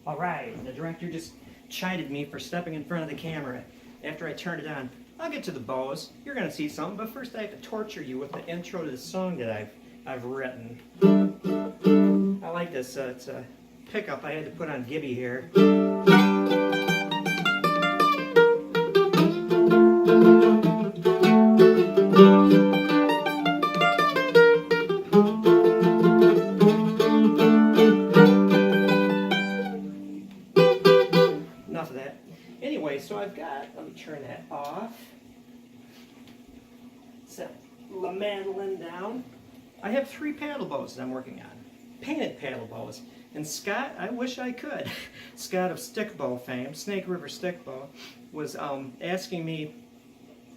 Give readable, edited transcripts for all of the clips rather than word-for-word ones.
All right, the director just chided me for stepping in front of the camera after I turned it on. I'll get to the bows. You're going to see something, but first I have to torture you with the intro to the song that I've written. I like this. It's a pickup I had to put on Gibby here. Enough of that. Anyway, so I've got, let me turn that off. Set the mandolin down. I have 3 paddle bows that I'm working on. Painted paddle bows. And Scott, I wish I could. Scott of Stick Bow fame, Snake River Stick Bow, was asking me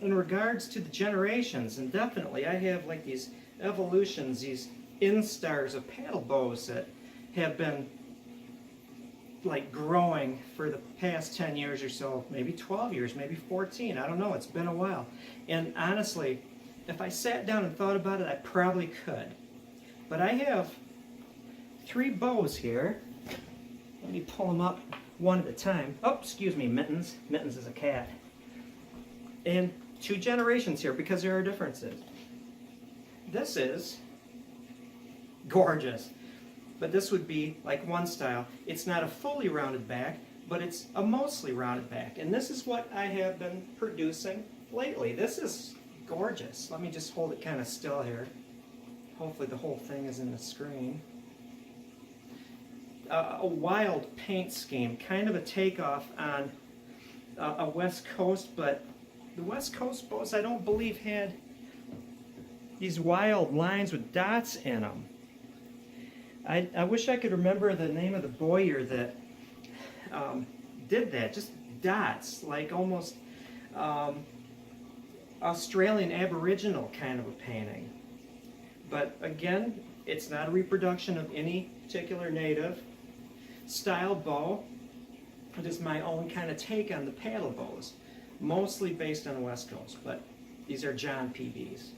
in regards to the generations, and definitely I have like these evolutions, these instars of paddle bows that have been like growing for the past 10 years or so, maybe 12 years, maybe 14, I don't know, it's been a while. And honestly, if I sat down and thought about it, I probably could. But I have 3 bows here. Let me pull them up one at a time. Oh, excuse me, Mittens. Mittens is a cat. And 2 generations here because there are differences. This is gorgeous. But this would be like one style. It's not a fully rounded back, but it's a mostly rounded back. And this is what I have been producing lately. This is gorgeous. Let me just hold it kind of still here. Hopefully the whole thing is in the screen. A wild paint scheme, kind of a takeoff on a West Coast, but the West Coast bows I don't believe had these wild lines with dots in them. I wish I could remember the name of the bowyer that did that. Just dots, like almost Australian Aboriginal kind of a painting. But again, it's not a reproduction of any particular native style bow. It is my own kind of take on the paddle bows, mostly based on the West Coast, but these are John PBs.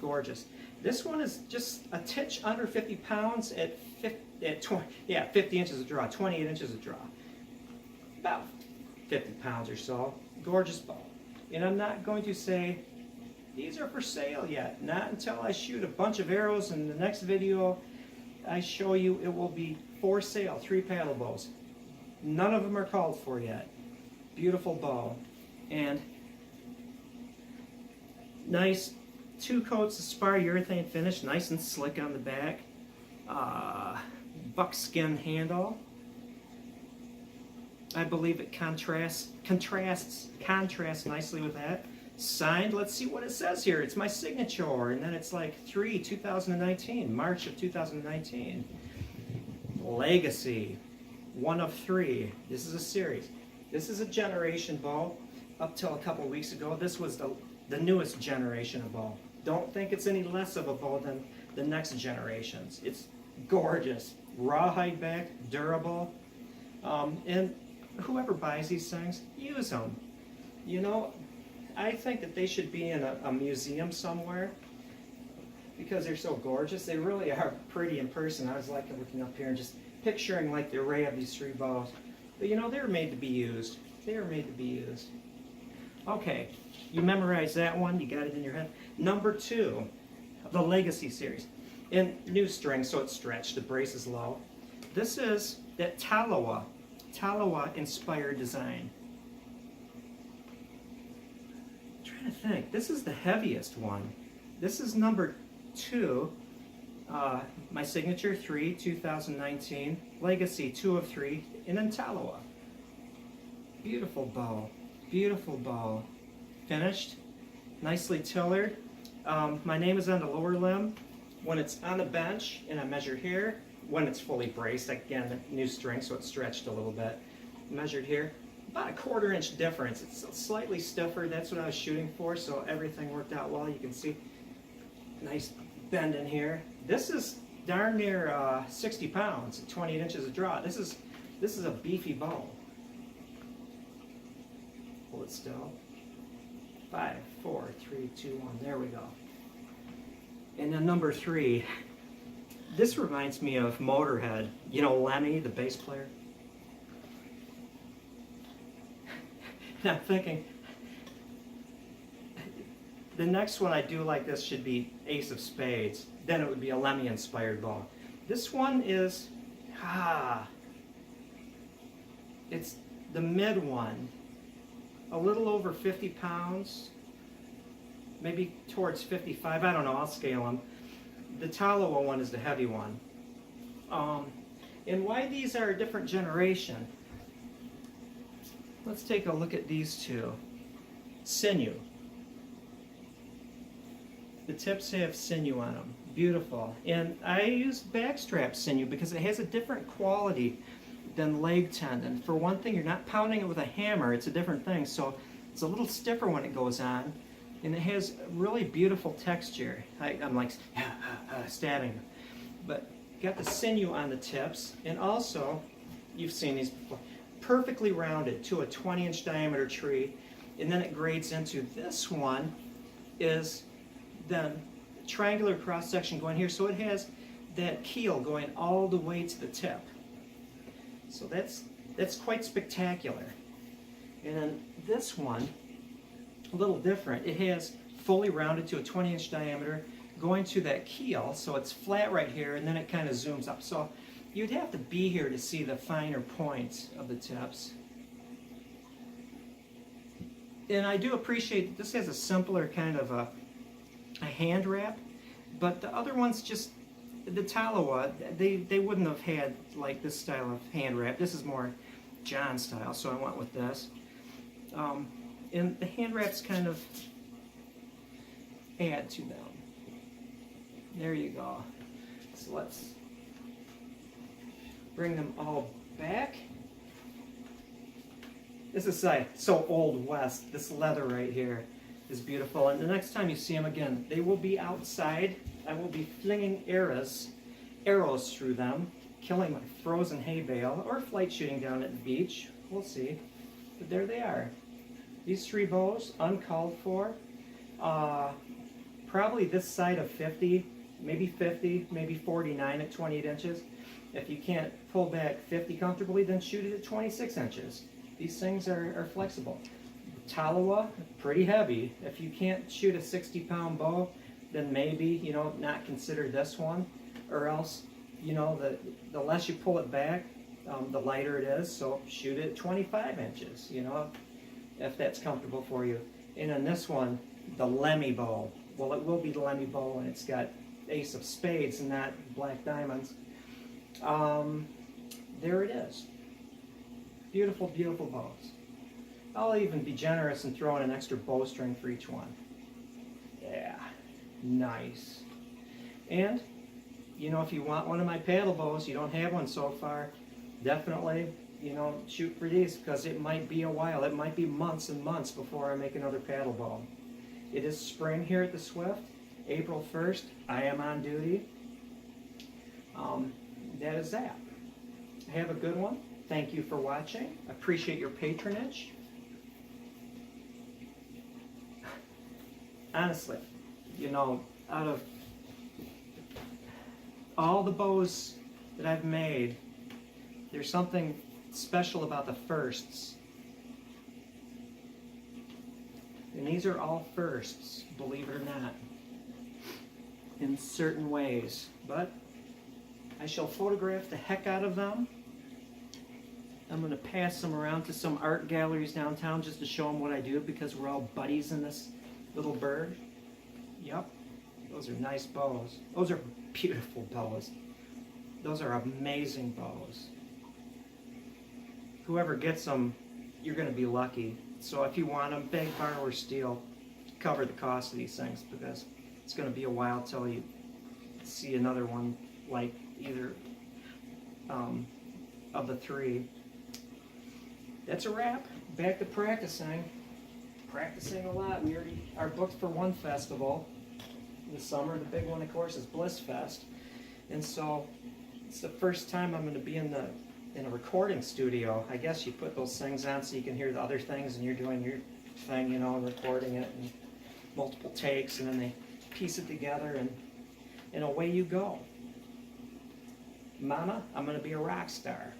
Gorgeous. This one is just a titch under 50 pounds at 50 inches a draw, 28 inches a draw. About 50 pounds or so. Gorgeous bow. And I'm not going to say these are for sale yet. Not until I shoot a bunch of arrows, and the next video I show you it will be for sale. 3 paddle bows. None of them are called for yet. Beautiful bow. And nice 2 coats of spar urethane finish, nice and slick on the back. Buckskin handle. I believe it contrasts nicely with that. Signed, let's see what it says here. It's my signature, and then it's like 2019, March of 2019. Legacy, 1 of 3. This is a series. This is a generation bow. Up till a couple weeks ago, this was the newest generation of bow. Don't think it's any less of a bow than the next generations. It's gorgeous. Rawhide back, durable. And whoever buys these things, use them. You know, I think that they should be in a museum somewhere because they're so gorgeous. They really are pretty in person. I was like looking up here and just picturing like the array of these 3 bows. But you know, they were made to be used. They were made to be used. Okay, you memorized that one, you got it in your head. Number 2, the Legacy series. In new string, so it's stretched, the brace is low. This is that Tolowa inspired design. I'm trying to think, this is the heaviest one. This is number 2, my signature 3, 2019, Legacy 2 of 3, and then Tolowa. Beautiful bow. Beautiful bow. Finished, nicely tillered. My name is on the lower limb. When it's on the bench and I measure here, when it's fully braced, again, the new string, so it's stretched a little bit. Measured here, about a 1/4 inch difference. It's slightly stiffer, that's what I was shooting for, so everything worked out well. You can see nice bend in here. This is darn near 60 pounds, 28 inches of draw. This is a beefy bow. Hold it still. 5, 4, 3, 2, 1. There we go. And then number 3. This reminds me of Motorhead. You know Lemmy, the bass player? And I'm thinking, the next one I do like this should be Ace of Spades. Then it would be a Lemmy-inspired ball. This one is, it's the mid one, a little over 50 pounds, maybe towards 55, I don't know, I'll scale them. The Tolowa one is the heavy one. And why these are a different generation, let's take a look at these two. Sinew. The tips have sinew on them. Beautiful. And I use backstrap sinew because it has a different quality than leg tendon. For one thing, you're not pounding it with a hammer. It's a different thing. So it's a little stiffer when it goes on. And it has really beautiful texture. I'm like stabbing them. But got the sinew on the tips. And also, you've seen these before, perfectly rounded to a 20-inch diameter tree. And then it grades into this one is then triangular cross section going here, so it has that keel going all the way to the tip. So that's quite spectacular. And then this one, a little different. It has fully rounded to a 20-inch diameter, going to that keel, so it's flat right here, and then it kind of zooms up. So you'd have to be here to see the finer points of the tips. And I do appreciate that this has a simpler kind of a hand wrap, but the other ones just, the Tolowa, they wouldn't have had like this style of hand wrap. This is more John style, so I went with this. And the hand wraps kind of add to them. There you go. So let's bring them all back. This is so Old West, this leather right here is beautiful, and the next time you see them again, they will be outside. I will be flinging arrows through them, killing my frozen hay bale, or flight shooting down at the beach. We'll see. But there they are. These three bows, uncalled for. Probably this side of 50, maybe 49 at 28 inches. If you can't pull back 50 comfortably, then shoot it at 26 inches. These things are flexible. Tolowa, pretty heavy. If you can't shoot a 60-pound bow, then maybe, not consider this one. Or else, the less you pull it back, the lighter it is. So shoot it at 25 inches, if that's comfortable for you. And on this one, the Lemmy bow. Well, it will be the Lemmy bow, and it's got Ace of Spades and not black diamonds. There it is. Beautiful, beautiful bows. I'll even be generous and throw in an extra bowstring for each one. Yeah, nice. And, if you want one of my paddle bows, you don't have one so far, definitely, shoot for these, because it might be a while. It might be months and months before I make another paddle bow. It is spring here at the Swift, April 1st. I am on duty. That is that. Have a good one. Thank you for watching. Appreciate your patronage. Honestly, out of all the bows that I've made, there's something special about the firsts. And these are all firsts, believe it or not, in certain ways. But I shall photograph the heck out of them. I'm going to pass them around to some art galleries downtown just to show them what I do, because we're all buddies in this little bird. Yep, those are nice bows. Those are beautiful bows. Those are amazing bows. Whoever gets them, you're going to be lucky. So if you want them, beg, borrow, or steal. Cover the cost of these things, because it's going to be a while till you see another one like either of the three. That's a wrap. Back to practicing. Practicing a lot. We already are booked for one festival in the summer. The big one, of course, is Bliss Fest. And so it's the first time I'm going to be in a recording studio. I guess you put those things on so you can hear the other things, and you're doing your thing, recording it, and multiple takes, and then they piece it together, and away you go. Mama, I'm going to be a rock star.